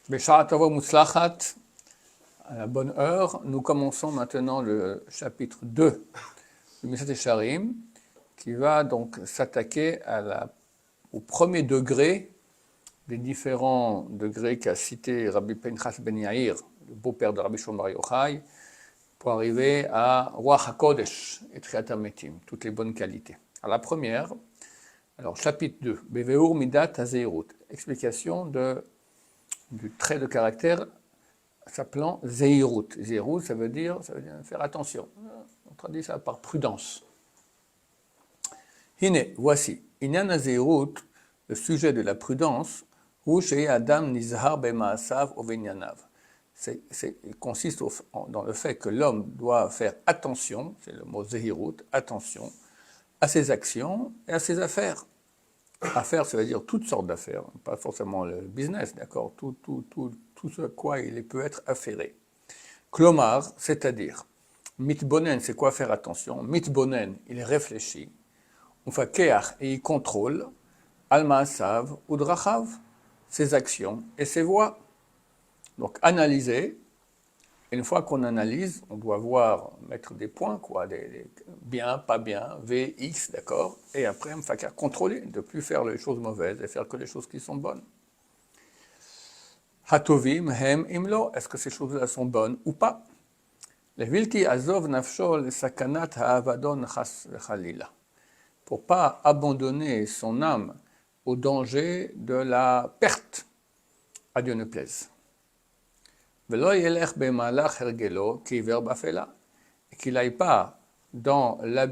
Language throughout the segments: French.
Beshara Tova Mutzlachat, à la bonne heure, nous commençons maintenant le chapitre 2 du Meshat Yesharim, qui va donc s'attaquer au premier degré des différents degrés qu'a cité Rabbi Pinchas Ben Yair, le beau-père de Rabbi Shimon Bar Yochai, pour arriver à Ruach HaKodesh et Tchiat HaMetim, toutes les bonnes qualités. Alors la première, alors chapitre 2, Beveur Midat HaZeirut, explication du trait de caractère s'appelant Zeirut. Zeirut, ça veut dire faire attention. On traduit ça par prudence. Hine, voici. Inyan HaZeirut, le sujet de la prudence, Hu Shei Adam Nizhar Bemaasav Ovenyanav. Il consiste dans le fait que l'homme doit faire attention, c'est le mot Zeirut, attention, à ses actions et à ses affaires. Affaires, ça veut dire toutes sortes d'affaires, pas forcément le business, d'accord, tout ce à quoi il peut être affairé. Klomar, c'est-à-dire, mitbonen, c'est quoi faire attention? Mitbonen, il réfléchit. Ufakeach, et il contrôle. Almaasav, udrachav, ses actions et ses voies. Donc, analyser. Une fois qu'on analyse, on doit mettre des points, quoi, bien, pas bien, V, X, d'accord, et après, il faut contrôler, de ne plus faire les choses mauvaises et faire que les choses qui sont bonnes. Hatovim, hem, imlo, est-ce que ces choses-là sont bonnes ou pas? Les vilti azov nafsho le sakanat haavadon chas chalila. Pour pas abandonner son âme au danger de la perte, à Dieu ne plaise. Et qu'il n'aille pas dans la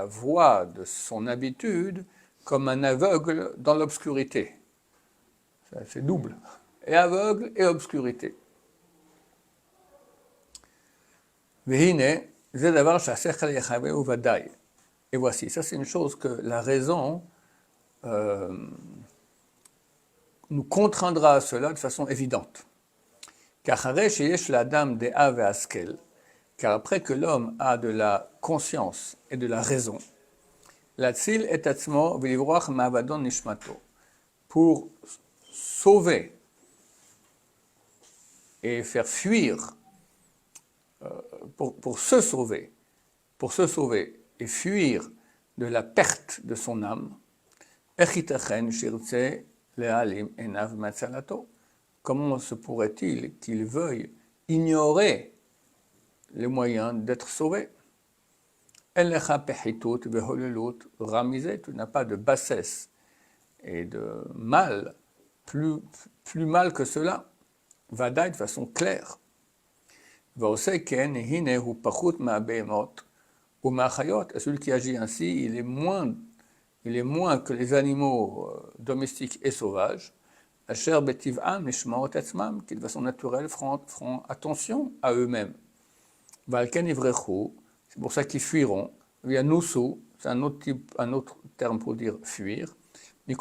voie de son habitude comme un aveugle dans l'obscurité. C'est double. Et aveugle et obscurité. Et voici, ça c'est une chose que la raison nous contraindra à cela de façon évidente. Car après que l'homme a de la conscience et de la raison, pour sauver et faire fuir, pour se sauver et fuir de la perte de son âme, comment se pourrait-il qu'il veuille ignorer les moyens d'être sauvé? Tu n'as pas de bassesse et de mal, plus mal que cela, vadaï de façon claire. Et celui qui agit ainsi, il est moins que les animaux domestiques et sauvages, qui de façon naturelle feront attention à eux-mêmes. C'est pour ça qu'ils fuiront. C'est un autre terme pour dire fuir. De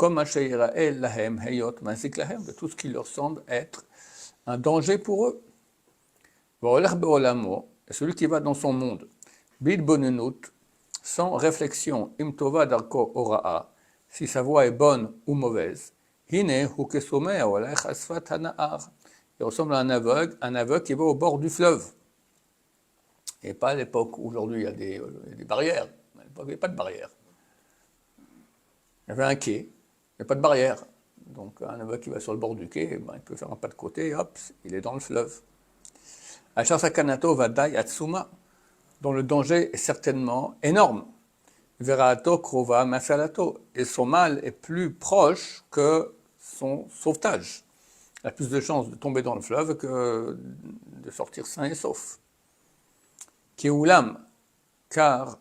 tout ce qui leur semble être un danger pour eux. Et celui qui va dans son monde, sans réflexion, imtova darko ora'a, si sa voix est bonne ou mauvaise, il ressemble à un aveugle qui va au bord du fleuve. Et pas à l'époque où aujourd'hui il y a des barrières. À l'époque, il n'y avait pas de barrière. Il y avait un quai, il n'y a pas de barrière. Donc un aveugle qui va sur le bord du quai, il peut faire un pas de côté et hop, il est dans le fleuve. Achar sakanato vadai atsuma, dont le danger est certainement énorme. Verato krova masalato, et son mal est plus proche que son sauvetage. Il a plus de chances de tomber dans le fleuve que de sortir sain et sauf. Kiulam, car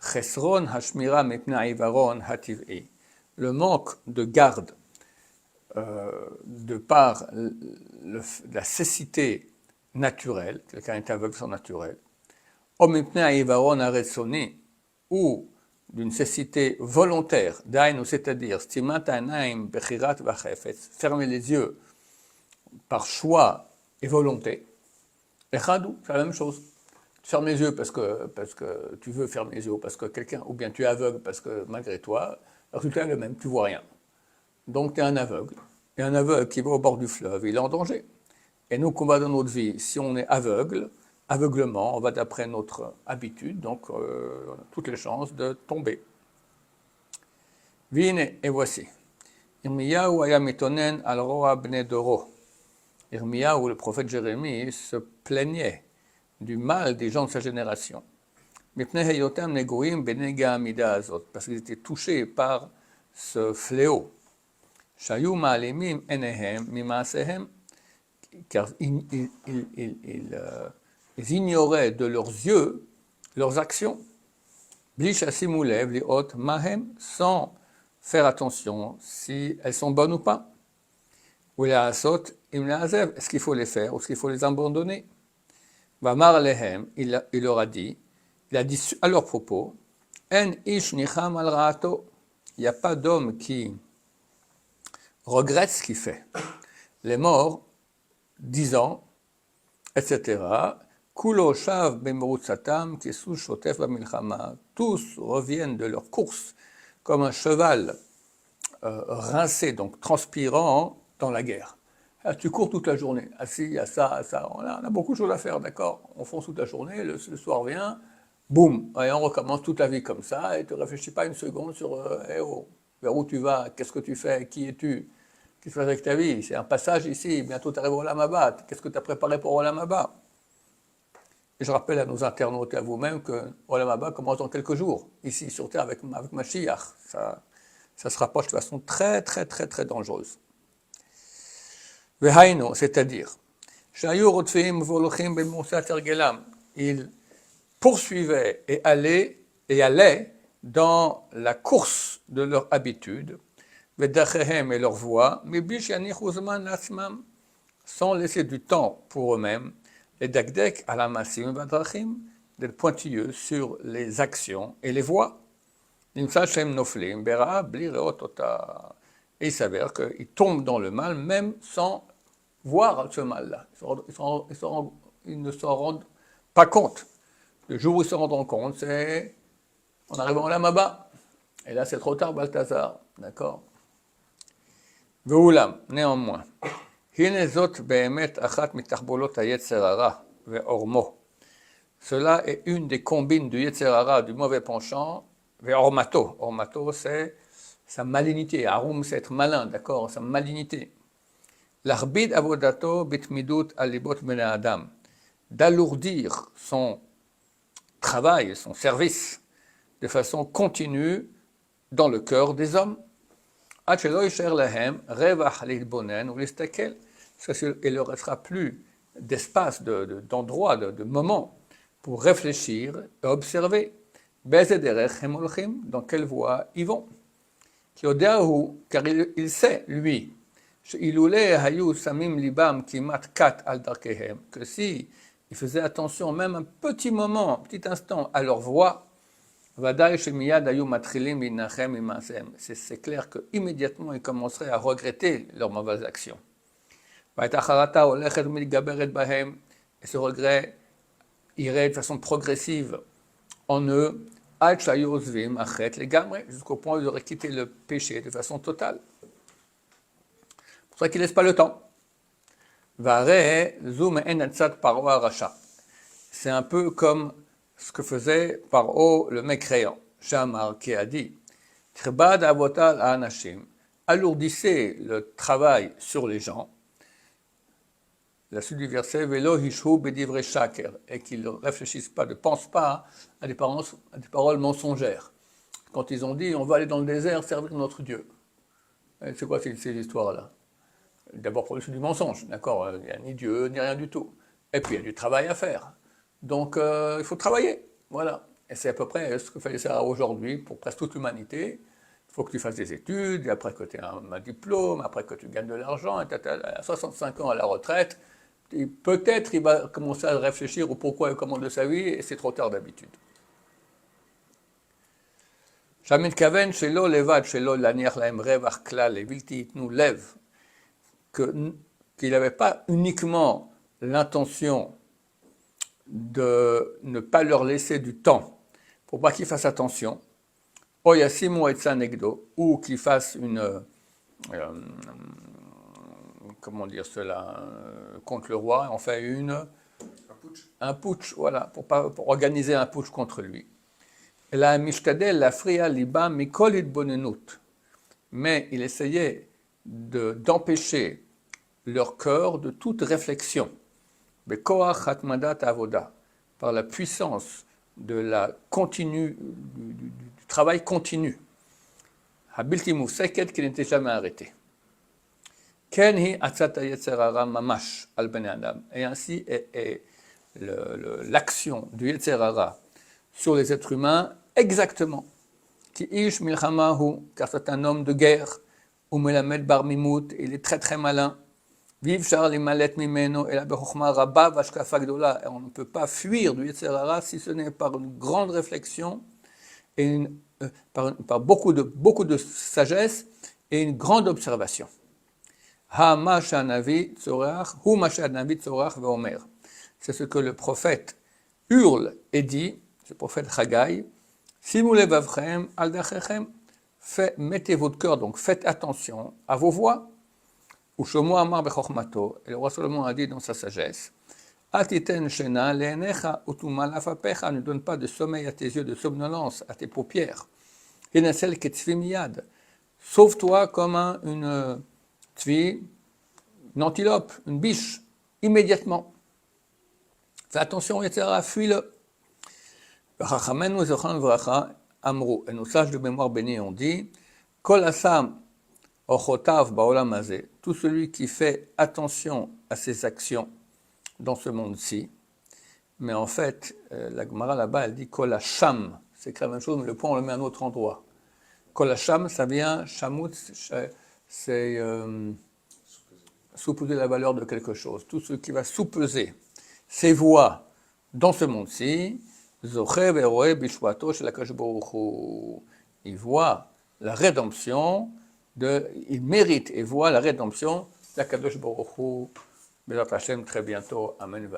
chesron hashmira mipna ivaron hativ'i, le manque de garde de par la cécité naturelle, quelqu'un est aveugle sans naturel, ou d'une cécité volontaire, c'est-à-dire fermer les yeux par choix et volonté, c'est la même chose. Tu fermes les yeux parce que tu veux fermer les yeux, parce que ou bien tu es aveugle parce que malgré toi, le résultat est le même, tu vois rien. Donc tu es un aveugle. Et un aveugle qui va au bord du fleuve, il est en danger. Et nous, qu'on va dans notre vie, si on est aveugle, aveuglement, on va d'après notre habitude, donc on a toutes les chances de tomber. Vine, et voici. Irmiyahu aya mitonen al roa bnei doro. Irmiyahu, le prophète Jérémie, se plaignait du mal des gens de sa génération. Mipnei heyotam negoim benega amida azot, parce qu'ils étaient touchés par ce fléau. Shayu ma'alimim enehem mimaasehem, car ils ignoraient de leurs yeux leurs actions. Bli shasimu lev liot mahem, sans faire attention si elles sont bonnes ou pas. Ou les asot im leazev, est-ce qu'il faut les faire ou est-ce qu'il faut les abandonner? Vamar lehem, il leur a dit à leur propos, en ish nicham al ra'ato, il n'y a pas d'homme qui regrette ce qu'il fait. Les morts, disant, etc. Kulo shav b'merutzatam kesu shotef b'milchama. Tous reviennent de leur course comme un cheval rincé, donc transpirant dans la guerre. Ah, tu cours toute la journée, assis à ça, à ça. On a beaucoup de choses à faire, d'accord? On fonce toute la journée, le soir vient, boum, et on recommence toute la vie comme ça, et tu ne réfléchis pas une seconde sur vers où tu vas, qu'est-ce que tu fais, qui es-tu, qu'est-ce que tu fais avec ta vie. C'est un passage ici, bientôt tu arrives au Olam Haba, qu'est-ce que tu as préparé pour Olam Haba? Et je rappelle à nos internautes et à vous-même que Olam Haba commence dans quelques jours, ici sur Terre avec Mashiach. Ça se rapproche de façon très, très, très, très dangereuse. Vehaino, c'est-à-dire, ils poursuivaient et allaient dans la course de leur habitude, et leur voie, sans laisser du temps pour eux-mêmes, et d'agdek à la massim vadrachim, d'être pointilleux sur les actions et les voies. Et il s'avère qu'ils tombent dans le mal même sans voir ce mal-là. Ils ne s'en rendent pas compte. Le jour où ils se rendront compte, c'est en arrivant là Maba. Et là, c'est trop tard, Balthazar. D'accord? Ve'ulam, néanmoins. Cela est une des combines du Yetzer Hara, du mauvais penchant, ve'ormato. Ormato, c'est sa malignité. Arum, c'est être malin, d'accord? Sa malignité. L'arbid avodato bitmidut alibot bnei adam. D'alourdir son travail, son service, de façon continue dans le cœur des hommes. Parce qu'il ne leur restera plus d'espace, d'endroit, de moment pour réfléchir et observer. Dans quelle voie ils vont. Car il sait, lui, que si ils faisaient attention même un petit moment, un petit instant à leur voix, c'est clair qu'immédiatement ils commenceraient à regretter leurs mauvaises actions. Et ce regret irait de façon progressive en eux, jusqu'au point où ils auraient quitté le péché de façon totale. C'est pour ça qu'ils ne laissent pas le temps. C'est un peu comme ce que faisait Paro, le mécréant, Shamar, qui a dit alourdissez le travail sur les gens. La suite du verset, et qu'ils ne réfléchissent pas, ne pensent pas à des paroles mensongères. Quand ils ont dit on va aller dans le désert servir notre Dieu. C'est quoi ces histoires-là? D'abord pour du mensonge, d'accord? Il n'y a ni Dieu, ni rien du tout. Et puis il y a du travail à faire. Donc il faut travailler, voilà. Et c'est à peu près ce que fait ça aujourd'hui pour presque toute l'humanité. Il faut que tu fasses des études, et après que tu aies un diplôme, après que tu gagnes de l'argent, et à 65 ans à la retraite, peut-être il va commencer à réfléchir au pourquoi et comment de sa vie, et c'est trop tard d'habitude. Qu'il n'avait pas uniquement l'intention de ne pas leur laisser du temps pour pas qu'ils fassent attention, ou qu'ils fassent comment dire cela, contre le roi, on fait un putsch, voilà, pour organiser un putsch contre lui. La mishtadel la fria liba mikol itbonenut. Mais il essayait d'empêcher leur cœur de toute réflexion. Bekoach hatmadat avoda, par la puissance de du travail continu. Habilti mufseket, qui n'était jamais arrêté. Ken hi atzat yetzer hara mamash al bnei adam. Et ainsi est l'action du yetzer hara sur les êtres humains exactement. Ki ish milchamahu, car c'est un homme de guerre. Umelamed bar mimut, il est très très malin. Viv shar limalet mimeno ela bechokma rabba vashkafa gdola. Et on ne peut pas fuir du yetzer hara si ce n'est par une grande réflexion et par beaucoup de sagesse et une grande observation. C'est ce que le prophète hurle et dit, le prophète Haggai, mettez votre cœur, donc faites attention à vos voix. Et le roi Salomon a dit dans sa sagesse, ne donne pas de sommeil à tes yeux, de somnolence à tes paupières. Sauve-toi comme une antilope, une biche, immédiatement. Fais attention, etc., fuis-le. Et nos sages de mémoire bénis ont dit, Kol asam ochotav baolam hazeh, tout celui qui fait attention à ses actions dans ce monde-ci, mais en fait, la Gemara là-bas, elle dit Kol hasham, c'est la même chose, mais le point on le met à un autre endroit. Kol hasham, ça vient, shamut, c'est sous-peser la valeur de quelque chose. Tout ce qui va sous-peser ses voix dans ce monde-ci, il voit la rédemption, il mérite et voit la rédemption d'Akadosh Baruch Hu, Bezrat Hashem, très bientôt. Amen.